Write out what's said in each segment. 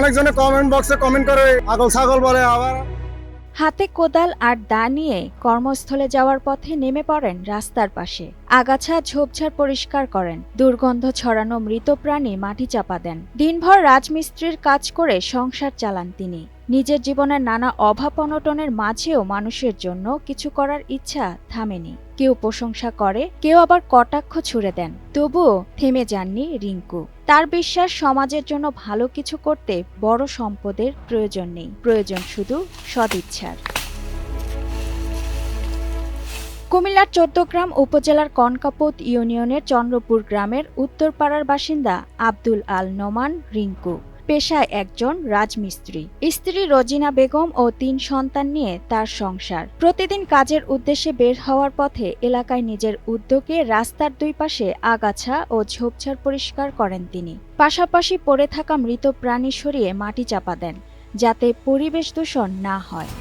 অনেকজনে কমেন্ট বক্সে কমেন্ট করে পাগল ছাগল বলে। আবার হাতে কোদাল আর দা নিয়ে কর্মস্থলে যাওয়ার পথে নেমে পড়েন রাস্তার পাশে। আগাছা ঝোপঝাড় পরিষ্কার করেন, দুর্গন্ধ ছড়ানো মৃত প্রাণী মাটি চাপা দেন। দিনভর রাজমিস্ত্রির কাজ করে সংসার চালান তিনি। নিজের জীবনের নানা অভাব অনটনের মাঝেও মানুষের জন্য কিছু করার ইচ্ছা থামেনি। কেউ প্রশংসা করে, কেউ আবার কটাক্ষ ছুড়ে দেন, তবুও থেমে যাননি রিঙ্কু। তার বিশ্বাস, সমাজের জন্য ভালো কিছু করতে বড় সম্পদের প্রয়োজন নেই, প্রয়োজন শুধু সদিচ্ছার। কুমিল্লার ১৪ গ্রাম উপজেলার কনকাপোত ইউনিয়নের চন্দ্রপুর গ্রামের উত্তরপাড়ার বাসিন্দা আব্দুল আল নোমান রিঙ্কু। পেশায় একজন রাজমিস্ত্রি। স্ত্রী রোজিনা বেগম ও ৩ সন্তান নিয়ে তার সংসার। প্রতিদিন কাজের উদ্দেশ্যে বের হওয়ার পথে এলাকায় নিজের উদ্যোগে রাস্তার দুই পাশে আগাছা ও ঝোপঝাড় পরিষ্কার করেন তিনি। পাশাপাশি পড়ে থাকা মৃত প্রাণী সরিয়ে মাটি চাপা দেন, যাতে পরিবেশ দূষণ না হয়।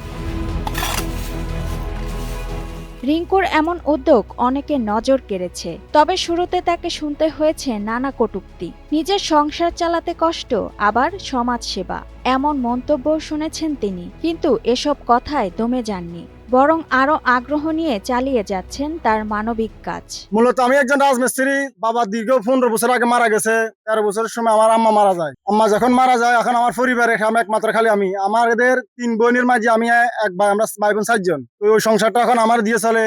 রিঙ্কুর এমন উদ্যোগ অনেকের নজর কেড়েছে, তবে শুরুতে তাকে শুনতে হয়েছে নানা কটূক্তি। নিজের সংসার চালাতে কষ্ট, আবার সমাজসেবা, এমন মন্তব্য শুনেছেন তিনি। কিন্তু এসব কথায় দমে যাননি, বরং আরো আগ্রহ নিয়ে চালিয়ে যাচ্ছেন তার মানবিক কাজ। মূলত আমি একজন রাজমিস্ত্রি। বাবা দীর্ঘ ১৫ বছর আগে মারা গেছে। ১৩ বছরের সময় আমার আম্মা মারা যায়। আম্মা যখন মারা যায়, এখন আমার পরিবারে আমি একমাত্র খালি আমি। আমার এদের ৩ বোনের মাঝে আমি এক ভাই, আমরা ভাই বোন ৪ জন। ওই সংসারটা এখন আমার দিয়ে চলে।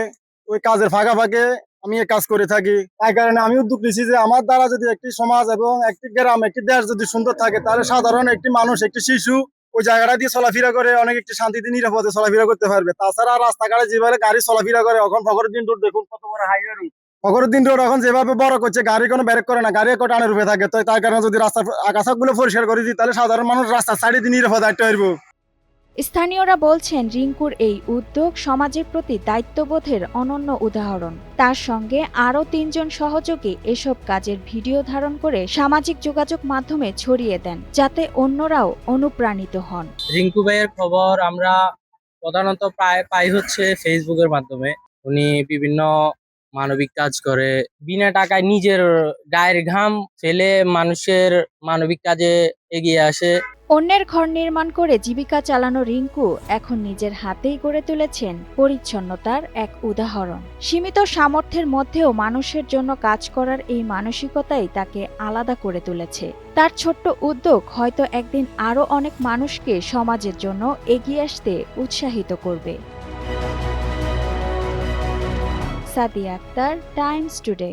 ওই কাজের ফাঁকা ফাঁকে আমি এই কাজ করে থাকি। তাই কারণে আমি উদ্যোগ নিয়েছি যে আমার দ্বারা যদি একটি সমাজ এবং একটি গ্রাম, একটি দেশ যদি সুন্দর থাকে, তাহলে সাধারণ একটি মানুষ, একটি শিশু ওই জায়গাটা দিয়ে চলাফেরা করে অনেক একটি শান্তিতে নিরাপদে চলাফেরা করতে পারবে। তাছাড়া রাস্তাঘাটে যেভাবে গাড়ি চলাফেরা করে, এখন ফখরুদ্দিন রোড দেখুন কত বড় হাইওয়ে রোড। ফখরুদ্দিন রোড এখন যেভাবে বড় করছে, গাড়ি কোনো ব্রেক করে না, গাড়ি একটা টানে রূপে থাকে। তো তাই কারণে যদি রাস্তার আগাছাগুলো পরিষ্কার করে দিই, তাহলে সাধারণ মানুষ রাস্তার সাইডে দিয়ে নিরাপদে হাঁটতে পারবো। স্থানীয়রা বলছেন, রিঙ্কুর এই উদ্যোগ সমাজের প্রতি দায়িত্ববোধের অনন্য উদাহরণ। তার সঙ্গে আরও ৩ জন সহযোগী এসব কাজের ভিডিও ধারণ করে সামাজিক যোগাযোগ মাধ্যমে ছড়িয়ে দেন, যাতে অন্যরাও অনুপ্রাণিত হন। রিঙ্কু ভাইয়ের খবর আমরা প্রধানত পাই হচ্ছে ফেসবুকের মাধ্যমে। উনি বিভিন্ন মানবিক কাজ করে, বিনা টাকায় নিজের গায়ের ঘাম ফেলে মানুষের মানবিক কাজে এগিয়ে আসে। অন্যের ঘর নির্মাণ করে জীবিকা চালানো রিঙ্কু এখন নিজের হাতেই গড়ে তুলেছেন পরিচ্ছন্নতার এক উদাহরণ। সীমিত সামর্থ্যের মধ্যেও মানুষের জন্য কাজ করার এই মানসিকতাই তাকে আলাদা করে তুলেছে। তার ছোট্ট উদ্যোগ হয়তো একদিন আরও অনেক মানুষকে সমাজের জন্য এগিয়ে আসতে উৎসাহিত করবে। Sadia Akter, Times today.